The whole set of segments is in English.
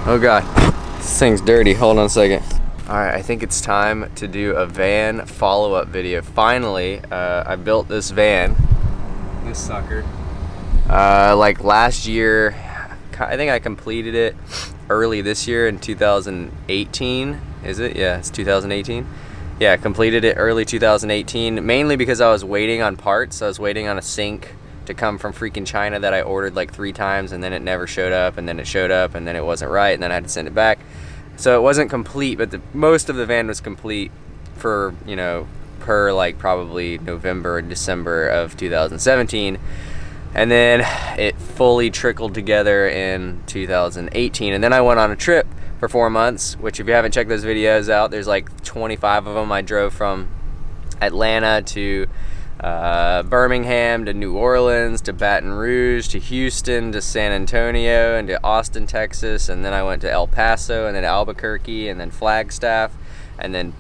Oh God, this thing's dirty. Hold on a second. All right, I think it's time to do a van follow-up video. Finally, I built this van, this sucker, like last year. I think I completed it early this year in 2018. Is it? Yeah, it's 2018. Yeah, I completed it early 2018, mainly because I was waiting on parts. I was waiting on a sink to come from freaking China that I ordered like 3 times, and then it never showed up, and then it showed up, and then it wasn't right, and then I had to send it back. So it wasn't complete, but most of the van was complete for, you know, per like probably November or December of 2017. And then it fully trickled together in 2018. And then I went on a trip for 4 months, which if you haven't checked those videos out, there's like 25 of them. I drove from Atlanta to Birmingham to New Orleans to Baton Rouge to Houston to San Antonio and to Austin, Texas, and then I went to El Paso and then Albuquerque and then Flagstaff and then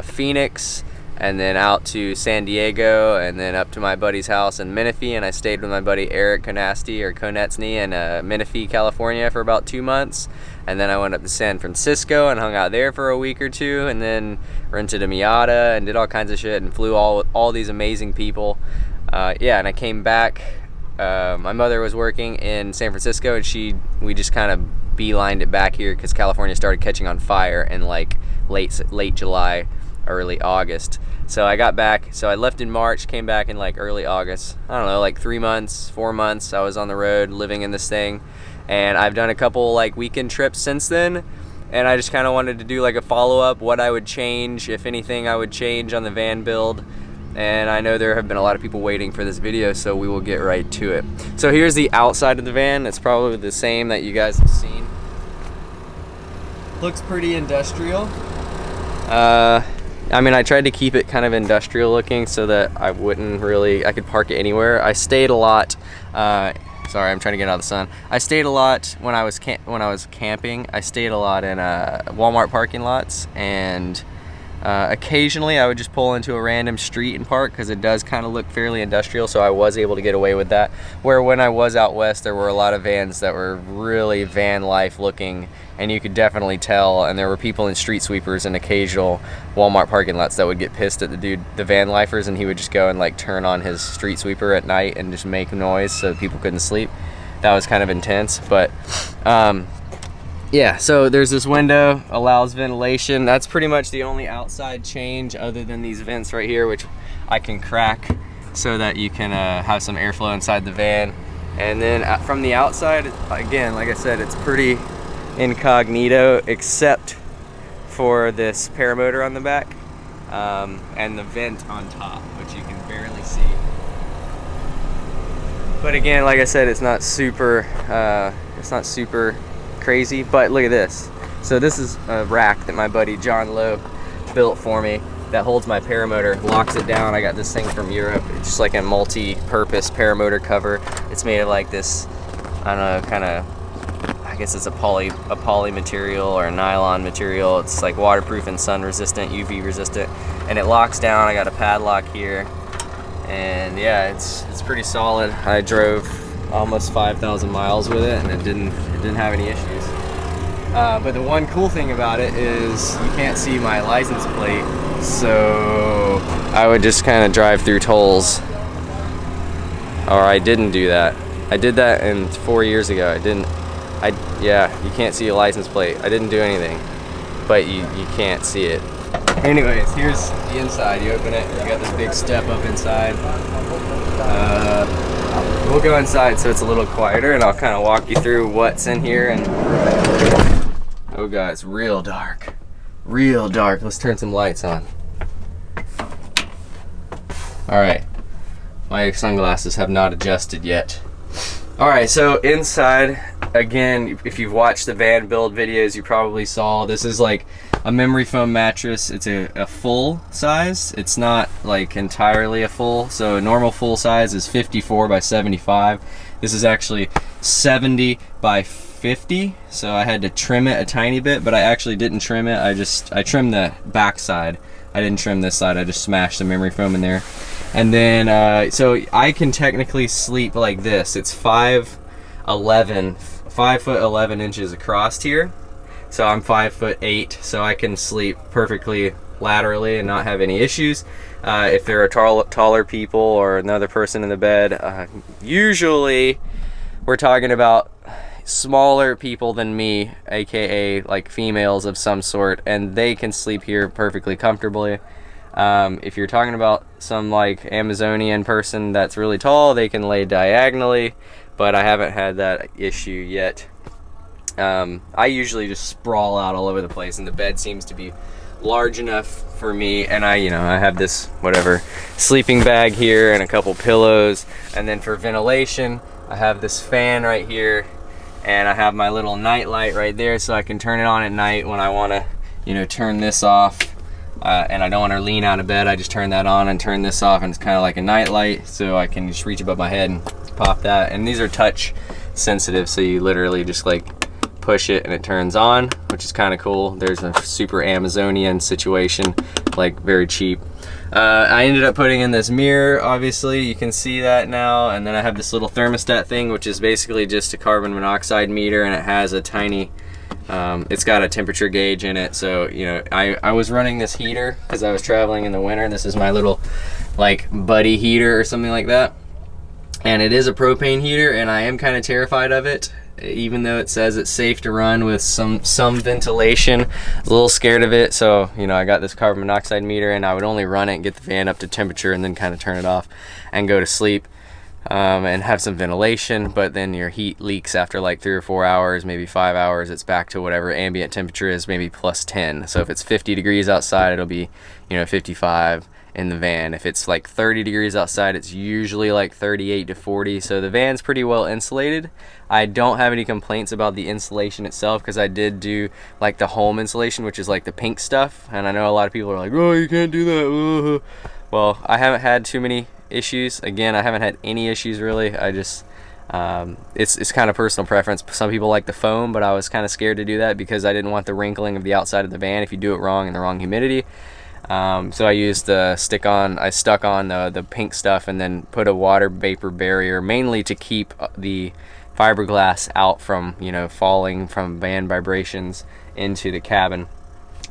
Phoenix and then out to San Diego and then up to my buddy's house in Menifee, and I stayed with my buddy Eric Konetsny in Menifee, California for about 2 months, and then I went up to San Francisco and hung out there for a week or two, and then rented a Miata and did all kinds of shit and flew all these amazing people. Yeah, and I came back. My mother was working in San Francisco, and we just kind of beelined it back here because California started catching on fire in like late July, early August. So I got back, so I left in March, came back in like early August. I don't know, like 3 months, 4 months I was on the road living in this thing, and I've done a couple like weekend trips since then, and I just kind of wanted to do like a follow-up, what I would change, if anything I would change on the van build. And I know there have been a lot of people waiting for this video, so we will get right to it. So here's the outside of the van. It's probably the same that you guys have seen. Looks pretty industrial. I mean, I tried to keep it kind of industrial looking so that I could park it anywhere. I stayed a lot, sorry, I'm trying to get out of the sun. I stayed a lot when I was camping. I stayed a lot in Walmart parking lots, and occasionally I would just pull into a random street and park because it does kind of look fairly industrial, so I was able to get away with that. Where when I was out west, there were a lot of vans that were really van life looking, and you could definitely tell, and there were people in street sweepers and occasional Walmart parking lots that would get pissed at the van lifers, and he would just go and like turn on his street sweeper at night and just make noise so people couldn't sleep. That was kind of intense, but yeah, so there's this window, allows ventilation. That's pretty much the only outside change other than these vents right here, which I can crack so that you can have some airflow inside the van. And then from the outside, again, like I said, it's pretty incognito except for this paramotor on the back and the vent on top, which you can barely see. But again, like I said, it's not super crazy. But look at this. So this is a rack that my buddy John Lowe built for me that holds my paramotor, locks it down. I got this thing from Europe. It's just like a multi-purpose paramotor cover. It's made of like this, I don't know, kind of, I guess it's a poly material or a nylon material. It's like waterproof and sun resistant, UV resistant, and it locks down. I got a padlock here, and yeah, it's pretty solid. I drove almost 5,000 miles with it, and it didn't have any issues. But the one cool thing about it is you can't see my license plate, so I would just kind of drive through tolls. Or I didn't do that. I did that 4 years ago. Yeah, you can't see a license plate. I didn't do anything, but you can't see it. Anyways, here's the inside. You open it, you got this big step up inside. We'll go inside so it's a little quieter, and I'll kind of walk you through what's in here. And oh god, it's real dark. Real dark. Let's turn some lights on. Alright, my sunglasses have not adjusted yet. Alright, so inside, again, if you've watched the van build videos, you probably saw this is like a memory foam mattress. It's a full size. It's not like entirely a full. So a normal full size is 54 by 75. This is actually 70 by 50. So I had to trim it a tiny bit, but I actually didn't trim it. I trimmed the back side. I didn't trim this side. I just smashed the memory foam in there. And then, so I can technically sleep like this. It's 5'11", 5'11" across here, so I'm 5'8", so I can sleep perfectly laterally and not have any issues. If there are taller people or another person in the bed, usually we're talking about smaller people than me, aka like females of some sort, and they can sleep here perfectly comfortably. If you're talking about some like Amazonian person that's really tall, they can lay diagonally, but I haven't had that issue yet. I usually just sprawl out all over the place, and the bed seems to be large enough for me. And I have this whatever sleeping bag here and a couple pillows, and then for ventilation I have this fan right here, and I have my little night light right there, so I can turn it on at night when I want to turn this off. And I don't want to lean out of bed, I just turn that on and turn this off, and it's kind of like a night light, so I can just reach above my head and pop that. And these are touch sensitive, so you literally just like push it and it turns on, which is kind of cool. There's a super Amazonian situation, like very cheap. I ended up putting in this mirror, obviously you can see that now, and then I have this little thermostat thing, which is basically just a carbon monoxide meter, and it has a tiny it's got a temperature gauge in it. So I was running this heater because I was traveling in the winter. This is my little like buddy heater or something like that, and it is a propane heater, and I am kind of terrified of it, even though it says it's safe to run with some ventilation. A little scared of it, so I got this carbon monoxide meter, and I would only run it and get the fan up to temperature and then kind of turn it off and go to sleep. And have some ventilation, but then your heat leaks after like 3 or 4 hours, maybe 5 hours. It's back to whatever ambient temperature is, maybe plus 10. So if it's 50 degrees outside, it'll be 55 in the van. If it's like 30 degrees outside, it's usually like 38 to 40. So the van's pretty well insulated. I don't have any complaints about the insulation itself, because I did do like the home insulation, which is like the pink stuff, and I know a lot of people are like, oh, you can't do that. Well, I haven't had too many issues. Again, I haven't had any issues really. I just it's kind of personal preference. Some people like the foam, but I was kind of scared to do that because I didn't want the wrinkling of the outside of the van if you do it wrong in the wrong humidity. So I used the stuck on the pink stuff, and then put a water vapor barrier, mainly to keep the fiberglass out from falling from van vibrations into the cabin.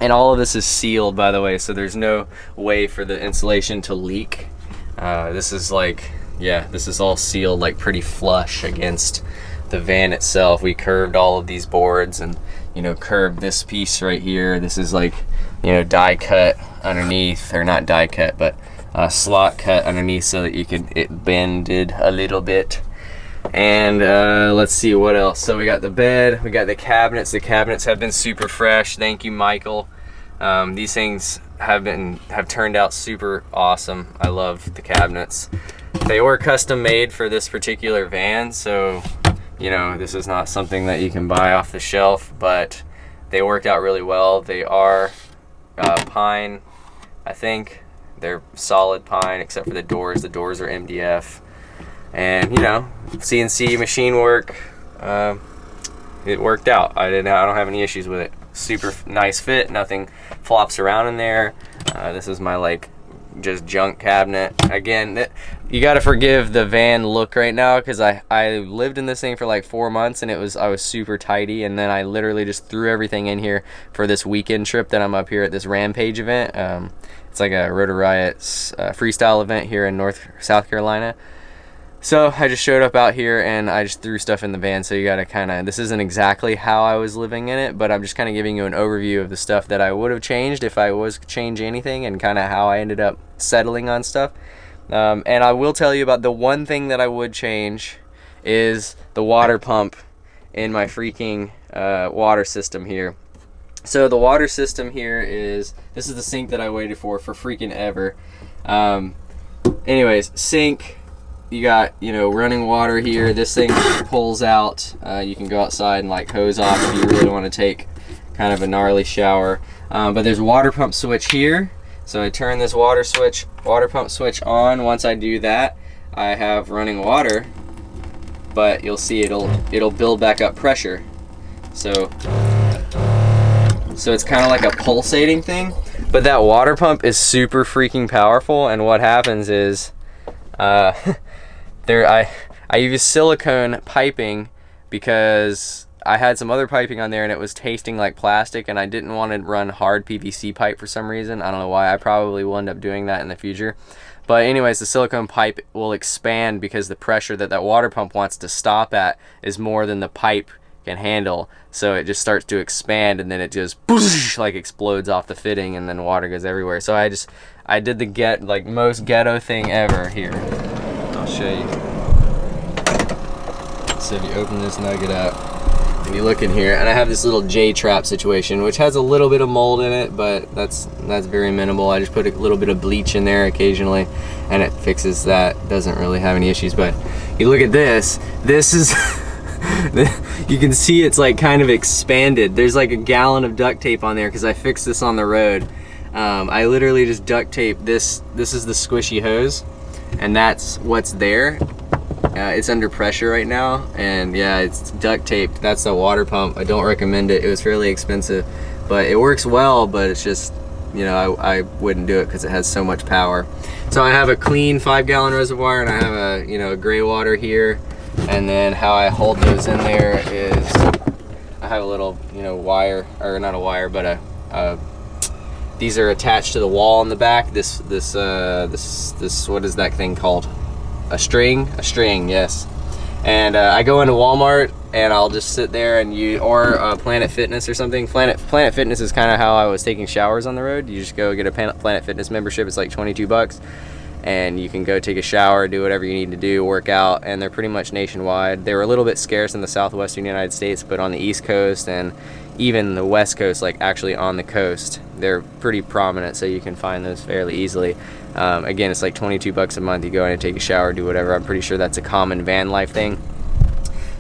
And all of this is sealed, by the way, so there's no way for the insulation to leak. This is all sealed like pretty flush against the van itself. We curved all of these boards, and curved this piece right here. This is like die cut underneath, or not die cut, but slot cut underneath, so that it bended a little bit. And let's see what else. So we got the bed, we got the cabinets. The cabinets have been super fresh, thank you, Michael. These things have turned out super awesome. I love the cabinets. They were custom made for this particular van, so this is not something that you can buy off the shelf, but they worked out really well. They are pine, I think. They're solid pine except for the doors. The doors are MDF, and CNC machine work. It worked out. I don't have any issues with it. Super nice fit, nothing flops around in there. This is my just junk cabinet. Again, you got to forgive the van look right now, because I lived in this thing for like 4 months, and I was super tidy, and then I literally just threw everything in here for this weekend trip that I'm up here at this Rampage event. It's like a Rotor Riot's freestyle event here in South Carolina. So I just showed up out here, and I just threw stuff in the van. So you gotta this isn't exactly how I was living in it, but I'm just kind of giving you an overview of the stuff that I would have changed if I was to change anything, and kind of how I ended up settling on stuff. And I will tell you about the one thing that I would change is the water pump in my freaking water system here. So the water system here this is the sink that I waited for freaking ever. Anyways, sink. You got running water here. This thing pulls out. You can go outside and hose off if you really want to take kind of a gnarly shower. But there's a water pump switch here, so I turn this water pump switch on. Once I do that, I have running water, but you'll see it'll build back up pressure. So it's kind of like a pulsating thing, but that water pump is super freaking powerful. And what happens is I use silicone piping because I had some other piping on there and it was tasting like plastic, and I didn't want to run hard PVC pipe for some reason. I don't know why. I probably will end up doing that in the future. But anyways, the silicone pipe will expand because the pressure that that water pump wants to stop at is more than the pipe can handle. So it just starts to expand, and then it just whoosh, like explodes off the fitting, and then water goes everywhere. So I did the most ghetto thing ever here. I'll show you. So if you open this nugget up and you look in here, and I have this little J-trap situation, which has a little bit of mold in it, but that's very minimal. I just put a little bit of bleach in there occasionally, and it fixes that. Doesn't really have any issues. But you look at this. This is you can see it's like kind of expanded. There's like a gallon of duct tape on there because I fixed this on the road. I literally just duct tape this. This is the squishy hose, and that's what's there. It's under pressure right now, and yeah, it's duct taped. That's the water pump. I don't recommend it. It was fairly expensive, but it works well. But it's just, you know, I wouldn't do it because it has so much power. So I have a clean 5-gallon reservoir, and I have a, you know, a gray water here. And then how I hold those in there is I have a little, you know, wire, or not a wire, but these are attached to the wall in the back. This what is that thing called? A string, yes. And I go into Walmart and I'll just sit there and or Planet Fitness or something. Planet Fitness is kind of how I was taking showers on the road. You just go get a Planet Fitness membership. It's like 22 bucks. And you can go take a shower, do whatever you need to do, work out, and they're pretty much nationwide. They were a little bit scarce in the southwestern United States, but on the East Coast and even the West Coast, like actually on the coast, they're pretty prominent, so you can find those fairly easily. Again, it's like 22 bucks a month. You go in and take a shower, do whatever. I'm pretty sure that's a common van life thing.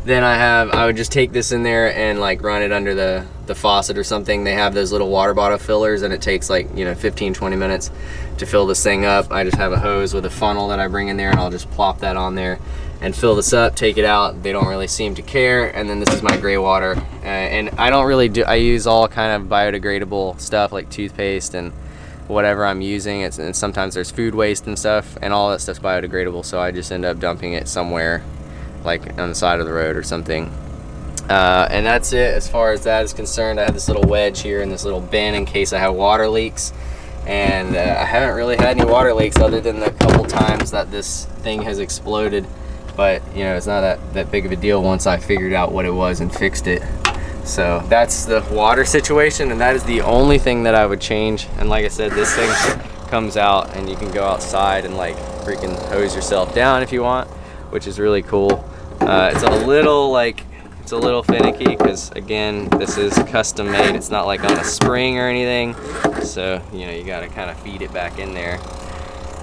Then I would just take this in there and like run it under the faucet or something. They have those little water bottle fillers, and it takes like, you know, 15-20 minutes to fill this thing up. I just have a hose with a funnel that I bring in there, and I'll just plop that on there and fill this up, take it out. They don't really seem to care. And then this is my gray water, and I don't really do, I use all kind of biodegradable stuff like toothpaste and whatever I'm using. And sometimes there's food waste and stuff, and all that stuff's biodegradable, so I just end up dumping it somewhere like on the side of the road or something. And that's it as far as that is concerned. I have this little wedge here in this little bin in case I have water leaks, and I haven't really had any water leaks other than the couple times that this thing has exploded. But you know, it's not that big of a deal once I figured out what it was and fixed it. So that's the water situation, and that is the only thing that I would change. And like I said, this thing comes out and you can go outside and like freaking hose yourself down if you want, which is really cool. It's a little finicky because again, this is custom made. It's not like on a spring or anything, so you know, you got to kind of feed it back in there.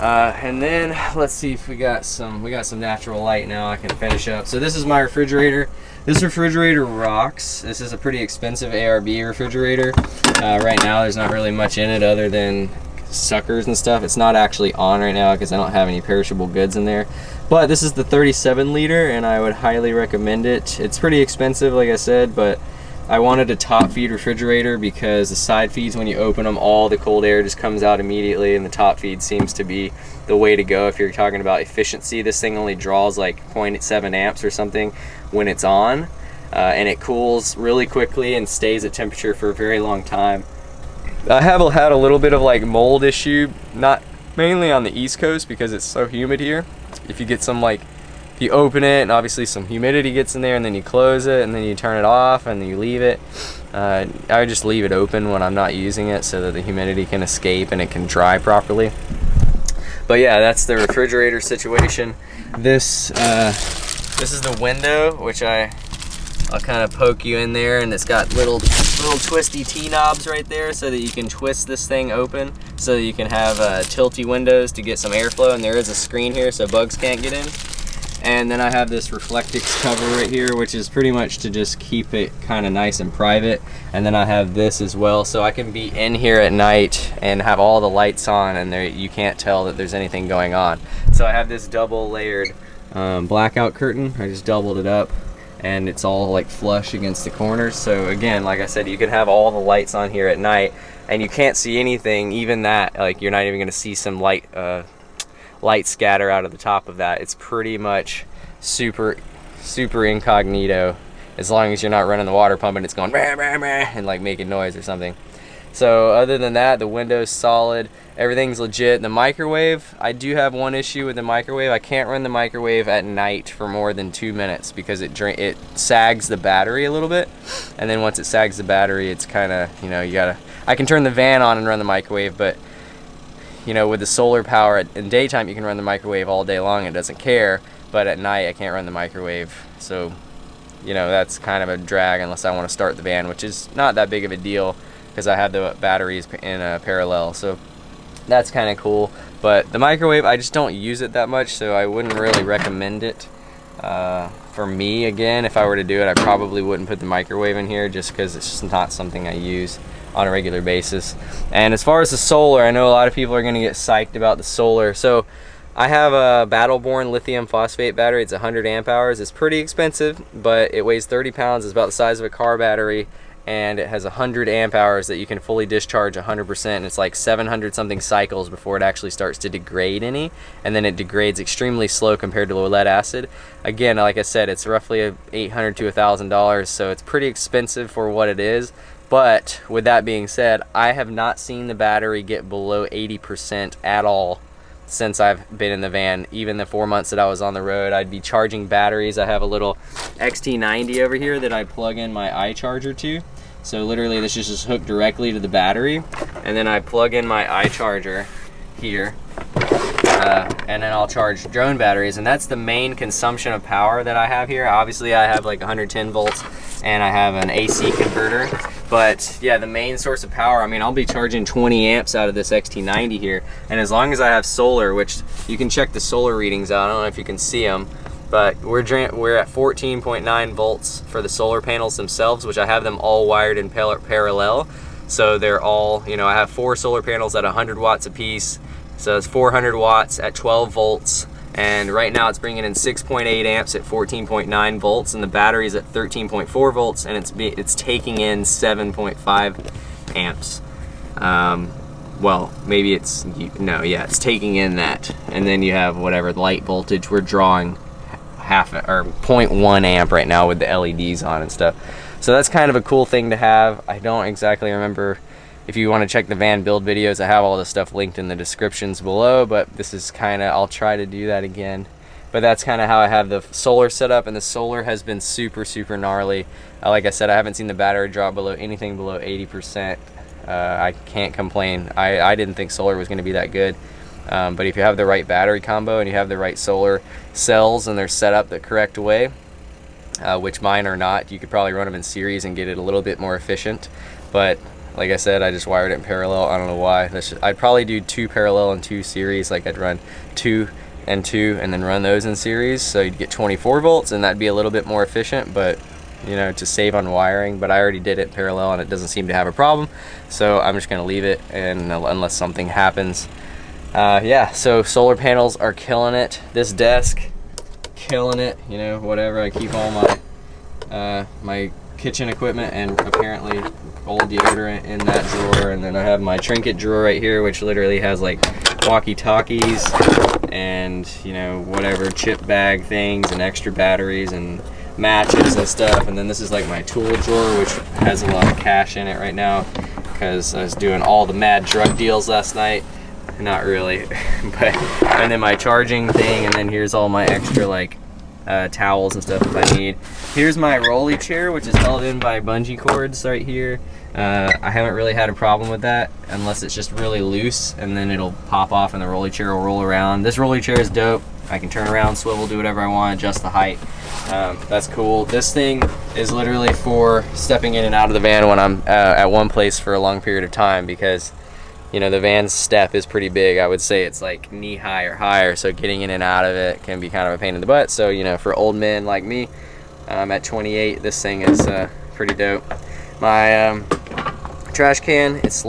And then let's see if we got some natural light now. I can finish up. So this is my refrigerator. This refrigerator rocks. This is a pretty expensive ARB refrigerator. Right now there's not really much in it other than suckers and stuff. It's not actually on right now because I don't have any perishable goods in there. But this is the 37 liter, and I would highly recommend it. It's pretty expensive, like I said, but I wanted a top feed refrigerator because the side feeds, when you open them, all the cold air just comes out immediately, and the top feed seems to be the way to go if you're talking about efficiency. This thing only draws like 0.7 amps or something when it's on, and it cools really quickly and stays at temperature for a very long time. I have had a little bit of like mold issue, not mainly on the East Coast because it's so humid here. If you get some if you open it and obviously some humidity gets in there, and then you close it and then you turn it off and then you leave it, I would just leave it open when I'm not using it so that the humidity can escape and it can dry properly. But yeah, that's the refrigerator situation. This is the window, which I'll kind of poke you in there, and it's got little twisty T-knobs right there so that you can twist this thing open so that you can have tilty windows to get some airflow, and there is a screen here so bugs can't get in. And then I have this Reflectix cover right here, which is pretty much to just keep it kind of nice and private. And then I have this as well, so I can be in here at night and have all the lights on, and you can't tell that there's anything going on. So I have this double layered blackout curtain. I just doubled it up, and it's all like flush against the corners. So again, like I said, you can have all the lights on here at night, and you can't see anything. Even that, like, you're not even going to see some light scatter out of the top of that. It's pretty much super incognito. as long as you're not running the water pump and it's going rah, rah, rah, and like making noise or something. So other than that, the window's solid, everything's legit. The microwave, I do have one issue with the microwave. I can't run the microwave at night for more than 2 minutes because it sags the battery a little bit, and then once it sags the battery, it's kind of, you know, I can turn the van on and run the microwave, but you know, with the solar power in daytime, you can run the microwave all day long, it doesn't care, but at night I can't run the microwave. So, you know, that's kind of a drag unless I want to start the van, which is not that big of a deal because I have the batteries in parallel. So that's kind of cool. But the microwave, I just don't use it that much, so I wouldn't really recommend it. For me, again, if I were to do it, I probably wouldn't put the microwave in here just because it's just not something I use on a regular basis. And as far as the solar, I know a lot of people are going to get psyched about the solar. So I have a Battleborn lithium phosphate battery. It's 100 amp hours. It's pretty expensive, but it weighs 30 pounds. It's about the size of a car battery, and it has 100 amp hours that you can fully discharge 100%. And it's like 700 something cycles before it actually starts to degrade any, and then it degrades extremely slow compared to lead acid. Again, like I said, it's roughly $800 to $1,000, so it's pretty expensive for what it is. But with that being said, I have not seen the battery get below 80% at all since I've been in the van. Even the 4 months that I was on the road, I'd be charging batteries. I have a little XT90 over here that I plug in my iCharger to. So literally this is just hooked directly to the battery, and then I plug in my iCharger here, and then I'll charge drone batteries, and that's the main consumption of power that I have here. Obviously I have like 110 volts and I have an AC converter, but yeah, the main source of power, I mean, I'll be charging 20 amps out of this XT90 here, and as long as I have solar, which you can check the solar readings out, I don't know if you can see them, but we're at 14.9 volts for the solar panels themselves, which I have them all wired in parallel. So they're all, you know, I have 4 solar panels at 100 watts a piece. So it's 400 watts at 12 volts. And right now it's bringing in 6.8 amps at 14.9 volts, and the battery is at 13.4 volts, and it's taking in 7.5 amps. Well, maybe it's, no, yeah, it's taking in that. And then you have whatever light voltage we're drawing, half or 0.1 amp right now with the LEDs on and stuff. So that's kind of a cool thing to have. I don't exactly remember. If you want to check the van build videos, I have all this stuff linked in the descriptions below, but this is kind of, I'll try to do that again. But that's kind of how I have the solar set up, and the solar has been super, super gnarly. Like I said, I haven't seen the battery drop below anything below 80%. I can't complain. I didn't think solar was going to be that good. But if you have the right battery combo and you have the right solar cells and they're set up the correct way, which mine are not, you could probably run them in series and get it a little bit more efficient. But like I said, I just wired it in parallel. I don't know why. I'd probably do 2 parallel and 2 series. Like I'd run 2 and 2 and then run those in series, so you'd get 24 volts, and that'd be a little bit more efficient, but you know, to save on wiring. But I already did it in parallel and it doesn't seem to have a problem, so I'm just gonna leave it, and unless something happens. Yeah, so solar panels are killing it. This desk, killing it, you know, whatever. I keep all my my kitchen equipment and apparently old deodorant in that drawer, and then I have my trinket drawer right here, which literally has like walkie-talkies and, you know, whatever chip bag things and extra batteries and matches and stuff. And then this is like my tool drawer, which has a lot of cash in it right now because I was doing all the mad drug deals last night. Not really, but, and then my charging thing, and then here's all my extra like towels and stuff if I need. Here's my Rollie Chair, which is held in by bungee cords right here. I haven't really had a problem with that unless it's just really loose, and then it'll pop off and the Rollie Chair will roll around. This Rollie Chair is dope. I can turn around, swivel, do whatever I want, adjust the height. That's cool. This thing is literally for stepping in and out of the van when I'm at one place for a long period of time, because you know, the van's step is pretty big. I would say it's like knee high or higher, so getting in and out of it can be kind of a pain in the butt. So, you know, for old men like me, at 28, this thing is pretty dope. My trash can, it's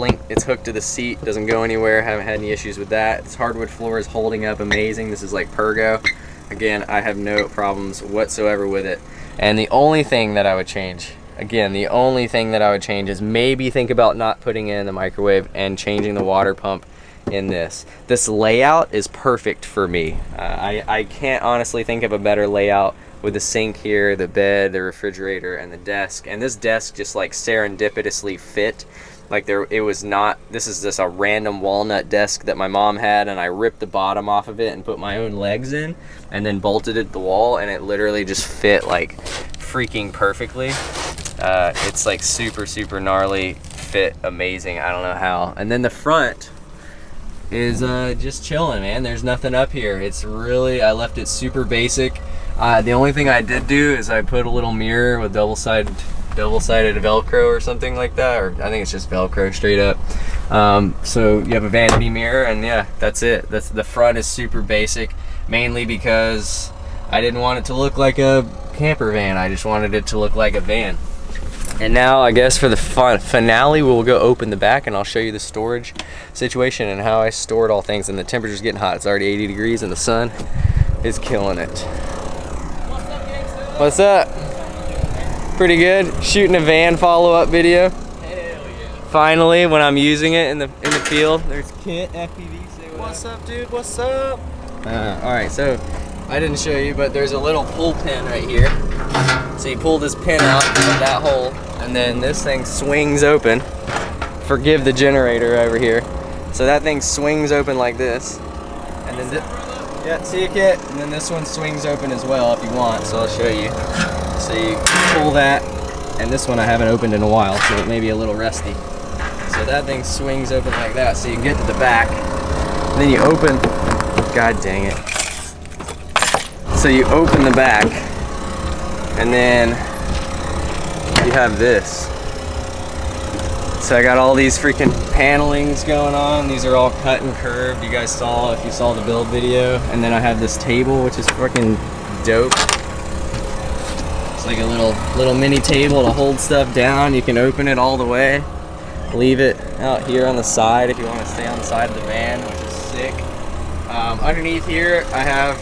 hooked to the seat, doesn't go anywhere. Haven't had any issues with that. This hardwood floor is holding up amazing. This is like Pergo. Again, I have no problems whatsoever with it. And the only thing that I would change, again, the only thing that I would change is maybe think about not putting it in the microwave and changing the water pump in this. This layout is perfect for me. I can't honestly think of a better layout with the sink here, the bed, the refrigerator, and the desk. And this desk just like serendipitously fit. Like it was not, this is just a random walnut desk that my mom had, and I ripped the bottom off of it and put my own legs in and then bolted it to the wall, and it literally just fit like freaking perfectly. It's like super gnarly, fit amazing, I don't know how. And then the front is just chilling, man. There's nothing up here. It's really, I left it super basic. The only thing I did do is I put a little mirror with double-sided Velcro or something like that, or I think it's just Velcro straight up. So you have a vanity mirror, and yeah, that's it. That's the front is super basic, mainly because I didn't want it to look like a camper van. I just wanted it to look like a van. And now I guess for the finale, we'll go open the back and I'll show you the storage situation and how I stored all things. And the temperature's getting hot. It's already 80 degrees and the sun is killing it. What's up? Pretty good. Shooting a van follow-up video. Hell yeah. Finally, when I'm using it in the field. There's Kit FPV. Say what's up, dude? What's up? All right, so I didn't show you, but there's a little pull pin right here. So you pull this pin out of that hole, and then this thing swings open. Forgive the generator over here. So that thing swings open like this, and then yeah, see you, Kit. And then this one swings open as well if you want. So I'll show you. So you pull that, and this one I haven't opened in a while, so it may be a little rusty. So that thing swings open like that, so you get to the back, and then you open. God dang it. So you open the back, and then you have this. So I got all these freaking panelings going on. These are all cut and curved. You guys saw, if you saw the build video. And then I have this table, which is freaking dope. It's like a little mini table to hold stuff down. You can open it all the way. Leave it out here on the side if you want to stay on the side of the van, which is sick. Underneath here, I have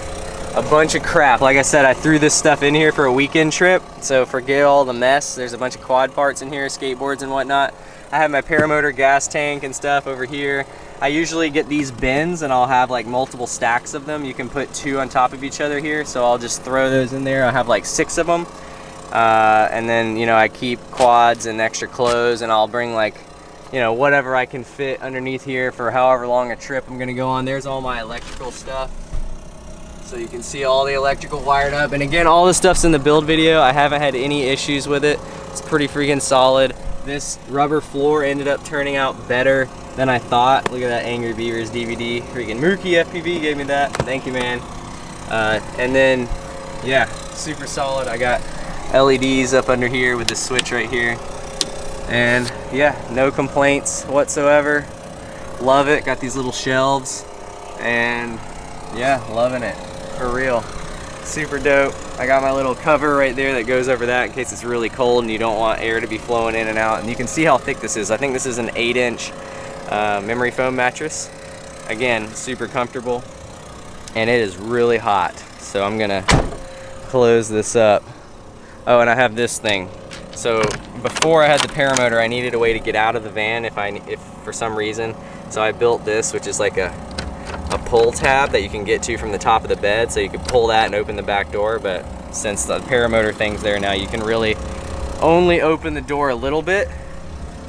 a bunch of crap. Like I said, I threw this stuff in here for a weekend trip, so forget all the mess. There's a bunch of quad parts in here, skateboards and whatnot. I have my paramotor gas tank and stuff over here. I usually get these bins and I'll have like multiple stacks of them. You can put 2 on top of each other here, so I'll just throw those in there. I have like 6 of them. And then, you know, I keep quads and extra clothes, and I'll bring like, you know, whatever I can fit underneath here for however long a trip I'm gonna go on. There's all my electrical stuff. So you can see all the electrical wired up. And again, all this stuff's in the build video. I haven't had any issues with it. It's pretty freaking solid. This rubber floor ended up turning out better than I thought. Look at that Angry Beavers DVD. Freaking Mookie FPV gave me that. Thank you, man. And then, yeah, super solid. I got LEDs up under here with the switch right here. And yeah, no complaints whatsoever. Love it. Got these little shelves. And yeah, loving it. For real. Super dope. I got my little cover right there that goes over that in case it's really cold and you don't want air to be flowing in and out. And you can see how thick this is. I think this is an 8-inch memory foam mattress. Again, super comfortable. And it is really hot. So I'm gonna close this up. Oh, and I have this thing. So before I had the paramotor, I needed a way to get out of the van if for some reason. So I built this, which is like a pull tab that you can get to from the top of the bed, so you can pull that and open the back door. But since the paramotor thing's there now, you can really only open the door a little bit.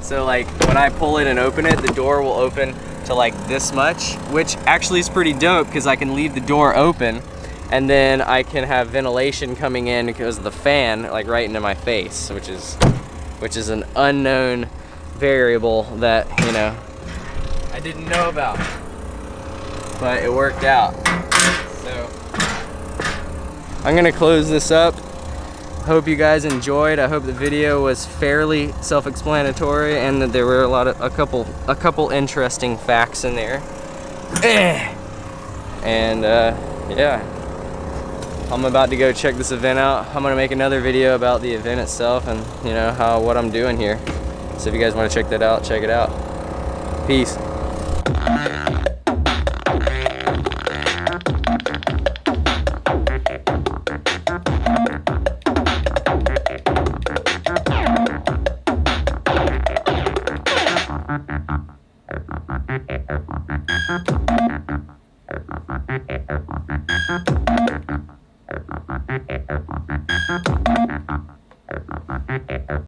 So like when I pull it and open it, the door will open to like this much, which actually is pretty dope because I can leave the door open and then I can have ventilation coming in because of the fan, like right into my face, which is an unknown variable that, you know, I didn't know about. But it worked out. So I'm gonna close this up. Hope you guys enjoyed. I hope the video was fairly self-explanatory and that there were a couple interesting facts in there. And yeah, I'm about to go check this event out. I'm gonna make another video about the event itself and, you know, what I'm doing here. So if you guys want to check that out, check it out. Peace.